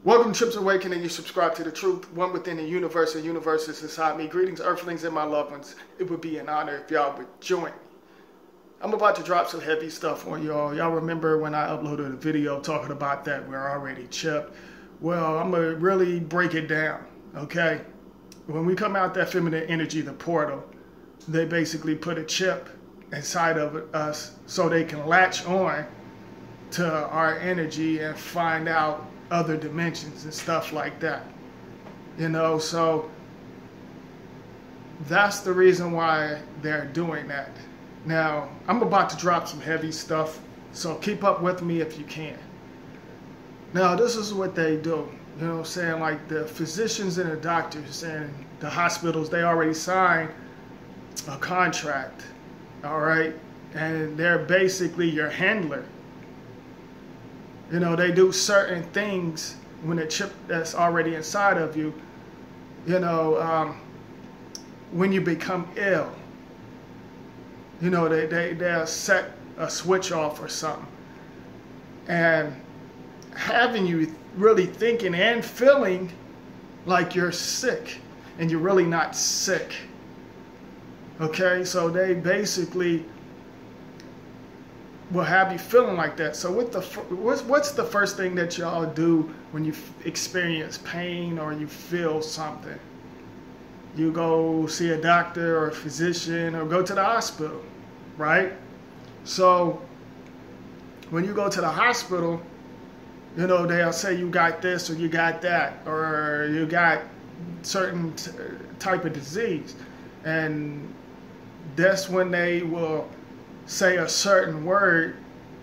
Welcome to Trips Awakening. You subscribe to the truth, one within the universe. The universe is inside me. Greetings, earthlings and my loved ones. It would be an honor if y'all would join me. I'm about to drop some heavy stuff on y'all. Y'all remember when I uploaded a video talking about that we're already chipped? Well, I'm going to really break it down, okay? When we come out that feminine energy, the portal, they basically put a chip inside of us so they can latch on to our energy and find out other dimensions and stuff like that, you know. So that's the reason why they're doing that. Now I'm about to drop some heavy stuff, so keep up with me if you can. Now this is what they do, you know what I'm saying, like the physicians and the doctors and the hospitals, they already signed a contract, all right, and they're basically your handler. You know, they do certain things when the chip that's already inside of you, you know, when you become ill, you know, they'll set a switch off or something. And having you really thinking and feeling like you're sick and you're really not sick. Okay, so they basically will have you feeling like that. So what's the first thing that y'all do when you experience pain or you feel something? You go see a doctor or a physician or go to the hospital, right? So when you go to the hospital, you know, they'll say you got this or you got that or you got certain type of disease. And that's when they will say a certain word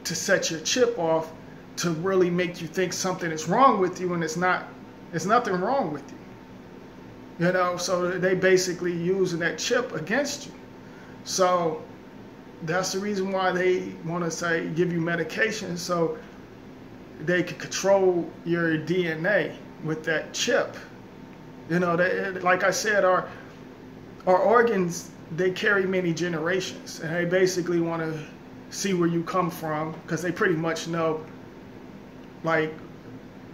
to set your chip off to really make you think something is wrong with you, and it's nothing wrong with you. You know, so they basically using that chip against you. So that's the reason why they want to say give you medication so they can control your DNA with that chip. You know, like I said, our organs, they carry many generations, and they basically want to see where you come from because they pretty much know like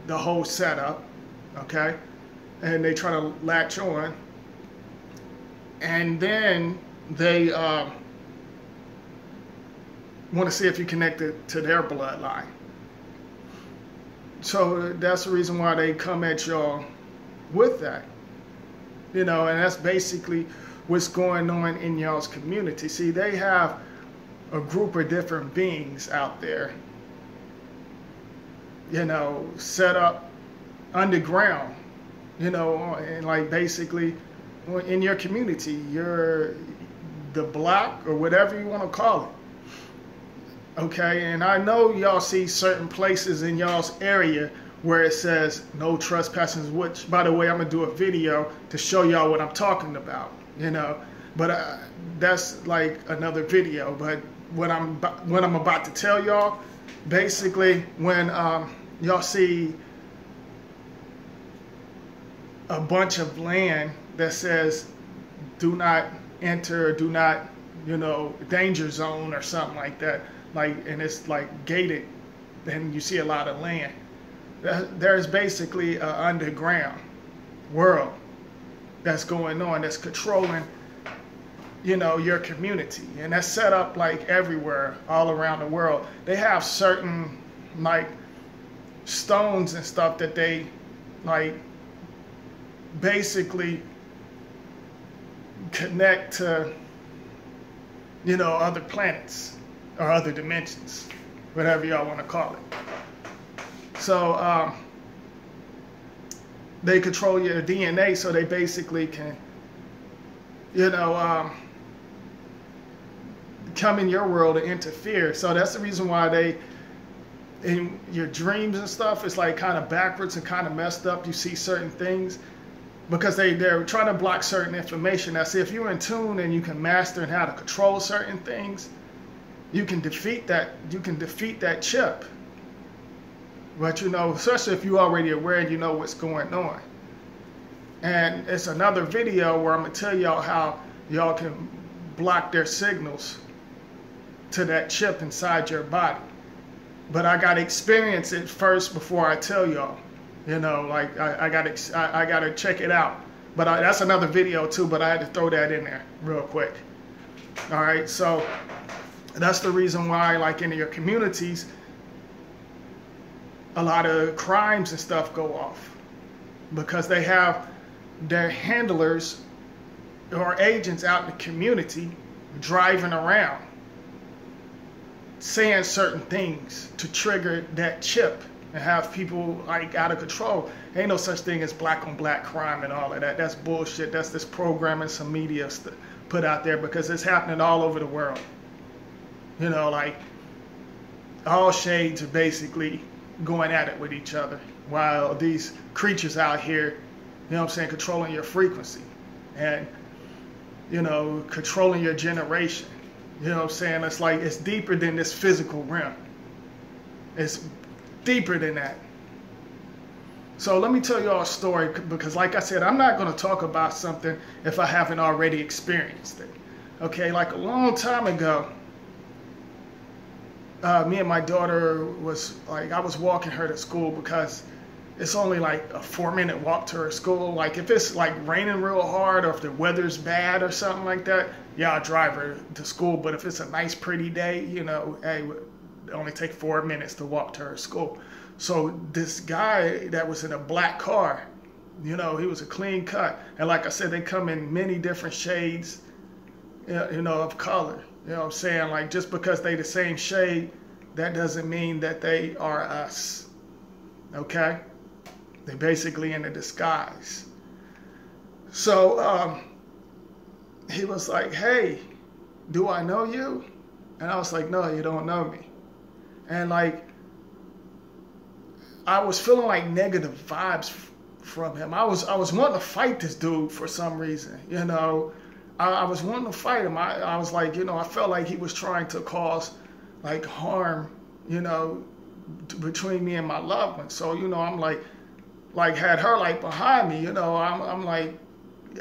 the whole setup, okay? And they try to latch on, and then they want to see if you connected to their bloodline. So that's the reason why they come at y'all with that, you know, and that's basically what's going on in y'all's community. See, they have a group of different beings out there, you know, set up underground, you know, and like basically in your community, you're the block or whatever you want to call it. Okay, and I know y'all see certain places in y'all's area where it says no trespassing, which, by the way, I'm going to do a video to show y'all what I'm talking about. You know, but that's like another video. But what I'm about to tell y'all, basically, when y'all see a bunch of land that says do not enter, or do not, you know, danger zone or something like that, like, and it's like gated, then you see a lot of land. There's basically an underground world that's going on, that's controlling, you know, your community, and that's set up like everywhere, all around the world. They have certain like stones and stuff that they like basically connect to, you know, other planets or other dimensions, whatever y'all want to call it. So they control your DNA, so they basically can, you know, come in your world and interfere. So that's the reason why they, in your dreams and stuff, it's like kind of backwards and kind of messed up. You see certain things because they're trying to block certain information. Now, see, if you're in tune and you can master and how to control certain things, you can defeat that. You can defeat that chip. But, you know, especially if you're already aware and you know what's going on. And it's another video where I'm going to tell y'all how y'all can block their signals to that chip inside your body. But I got to experience it first before I tell y'all. You know, like I gotta check it out. But that's another video too. But I had to throw that in there real quick. All right, so that's the reason why, like in your communities, a lot of crimes and stuff go off because they have their handlers or agents out in the community driving around saying certain things to trigger that chip and have people like out of control. Ain't no such thing as black on black crime and all of that. That's bullshit. That's this programming some media put out there because it's happening all over the world. You know, like all shades are basically going at it with each other while these creatures out here, you know what I'm saying, controlling your frequency and, you know, controlling your generation. You know what I'm saying? It's like it's deeper than this physical realm. It's deeper than that. So let me tell you all a story because like I said, I'm not going to talk about something if I haven't already experienced it. Okay, like a long time ago, me and my daughter was like, I was walking her to school because it's only like a 4-minute walk to her school. Like if it's like raining real hard or if the weather's bad or something like that, yeah, I'll drive her to school. But if it's a nice pretty day, you know, hey, it only take 4 minutes to walk to her school. So this guy that was in a black car, you know, he was a clean cut. And like I said, they come in many different shades, you know, of color. You know what I'm saying? Like just because they the same shade, that doesn't mean that they are us. Okay? They basically in a disguise. So he was like, hey, do I know you? And I was like, no, you don't know me. And like, I was feeling like negative vibes from him. I was wanting to fight this dude for some reason, you know. I was wanting to fight him. I was like, you know, I felt like he was trying to cause like harm, you know, between me and my loved one. So, you know, I'm like had her like behind me, you know. I'm like,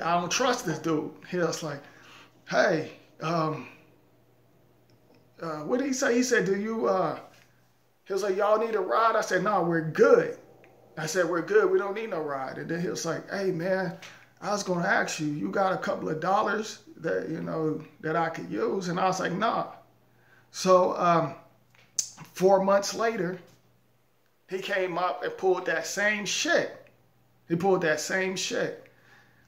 I don't trust this dude. He was like, hey, what did he say? He said, do you, he was like, y'all need a ride? I said, no, we're good. I said, we're good. We don't need no ride. And then he was like, hey, man, I was going to ask you, you got a couple of dollars that, you know, that I could use? And I was like, nah. So 4 months later, he came up and pulled that same shit. He pulled that same shit.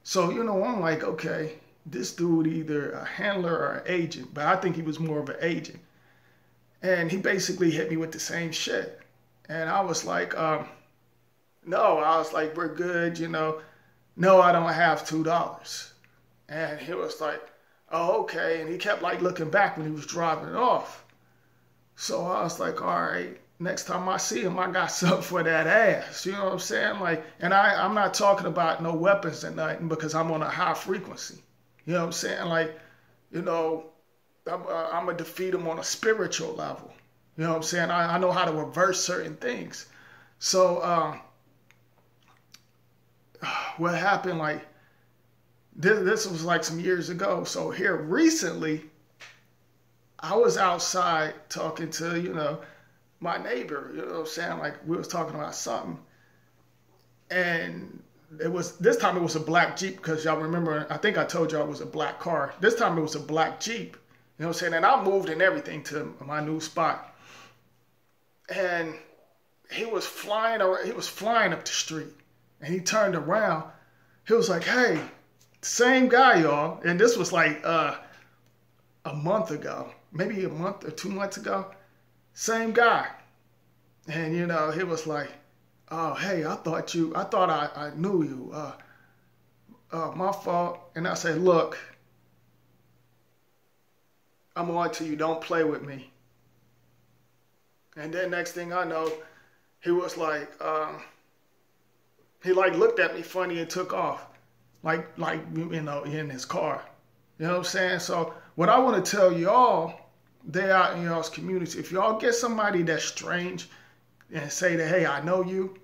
So, you know, I'm like, okay, this dude either a handler or an agent, but I think he was more of an agent. And he basically hit me with the same shit. And I was like, no, I was like, we're good, you know. No, I don't have $2. And he was like, oh, okay. And he kept like looking back when he was driving off. So I was like, all right, next time I see him, I got something for that ass. You know what I'm saying? Like, and I'm not talking about no weapons or nothing because I'm on a high frequency. You know what I'm saying? Like, you know, I'm going to defeat him on a spiritual level. You know what I'm saying? I know how to reverse certain things. So what happened, like, this was like some years ago. So here recently, I was outside talking to, you know, my neighbor. You know what I'm saying? Like, we was talking about something. And this time it was a black Jeep because y'all remember, I think I told y'all it was a black car. This time it was a black Jeep. You know what I'm saying? And I moved and everything to my new spot. And he was flying up the street. And he turned around. He was like, hey, same guy, y'all. And this was like a month ago. Maybe a month or 2 months ago. Same guy. And, you know, he was like, oh, hey, I thought I knew you. My fault. And I said, look, I'm on to you. Don't play with me. And then next thing I know, he was like, he like looked at me funny and took off. Like, you know, in his car. You know what I'm saying? So what I want to tell y'all, they out in y'all's community, if y'all get somebody that's strange and say that, hey, I know you,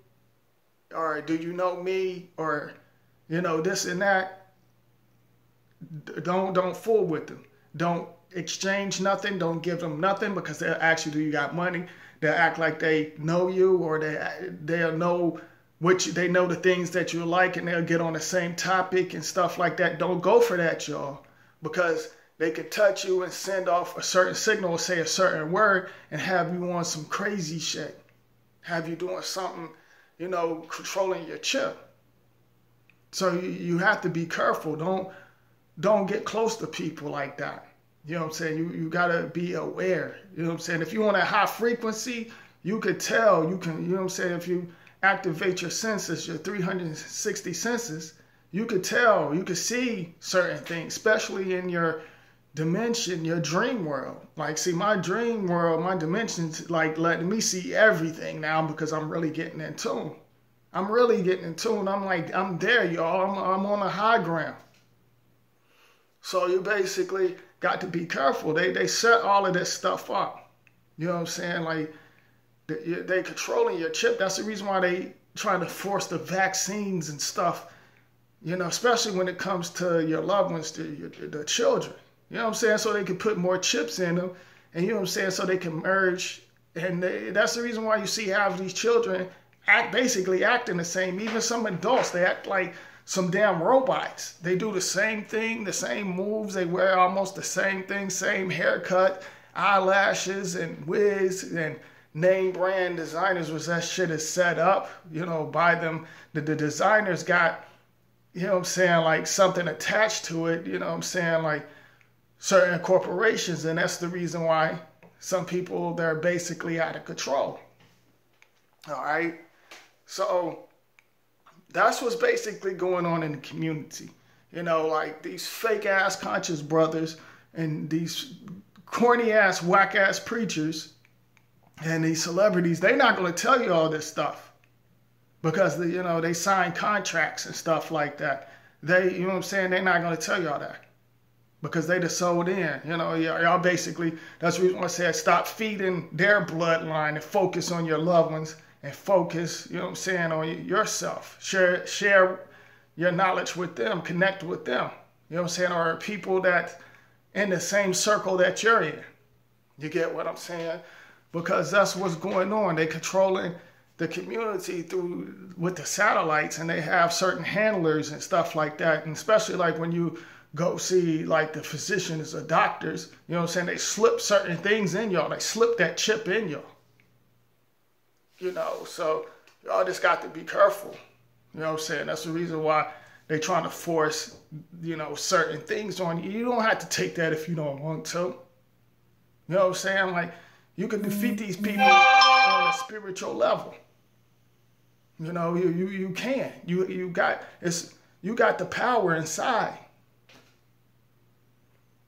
or do you know me, or, you know, this and that, don't fool with them. Don't exchange nothing. Don't give them nothing because they'll ask you, do you got money? They'll act like they know you, or they'll know which they know the things that you like, and they'll get on the same topic and stuff like that. Don't go for that, y'all, because they could touch you and send off a certain signal or say a certain word and have you on some crazy shit. Have you doing something, controlling your chip. So you have to be careful. Don't get close to people like that. You know what I'm saying? You got to be aware. You know what I'm saying? If you want a high frequency, you could tell. You know what I'm saying? If you activate your senses, your 360 senses, you could tell. You could see certain things, especially in your dimension, your dream world. Like, see, my dream world, my dimensions, like letting me see everything now because I'm really getting in tune. I'm really getting in tune. I'm there, y'all. I'm on a high ground. So you basically got to be careful. They set all of this stuff up. You know what I'm saying? Like, they controlling your chip. That's the reason why they trying to force the vaccines and stuff, especially when it comes to your loved ones, to the children. You know what I'm saying? So they can put more chips in them, and you know what I'm saying? So they can merge. And that's the reason why you see half of these children basically acting the same. Even some adults, they act like some damn robots. They do the same thing, the same moves. They wear almost the same thing, same haircut, eyelashes, and wigs, and name brand designers, which that shit is set up, by them. The designers got, like something attached to it, like certain corporations, and that's the reason why some people, they're basically out of control. All right? So that's what's basically going on in the community. Like these fake-ass conscious brothers and these corny-ass, whack-ass preachers and these celebrities, they're not going to tell you all this stuff because, they sign contracts and stuff like that. They're not going to tell you all that, because they just sold in. Y'all basically, that's the reason why I said stop feeding their bloodline and focus on your loved ones and focus, on yourself. Share your knowledge with them, connect with them, or people that in the same circle that you're in. You get what I'm saying? Because that's what's going on. They controlling the community with the satellites, and they have certain handlers and stuff like that. And especially like when you go see like the physicians or doctors, they slip certain things in y'all. They slip that chip in y'all. So y'all just got to be careful. That's the reason why they trying to force, certain things on you. You don't have to take that if you don't want to. You know what I'm saying? Like, you can defeat these people on a spiritual level. You can. You got the power inside.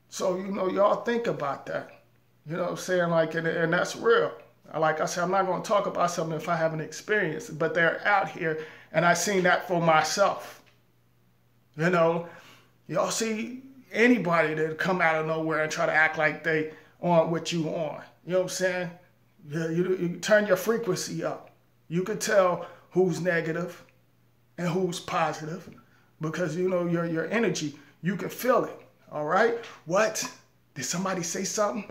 So, y'all think about that. You know what I'm saying? Like, and that's real. Like I said, I'm not going to talk about something if I haven't experienced it, but they're out here, and I've seen that for myself. Y'all see anybody that come out of nowhere and try to act like they on what you on. You know what I'm saying? You turn your frequency up. You could tell who's negative and who's positive because, your energy, you can feel it. All right? What? Did somebody say something?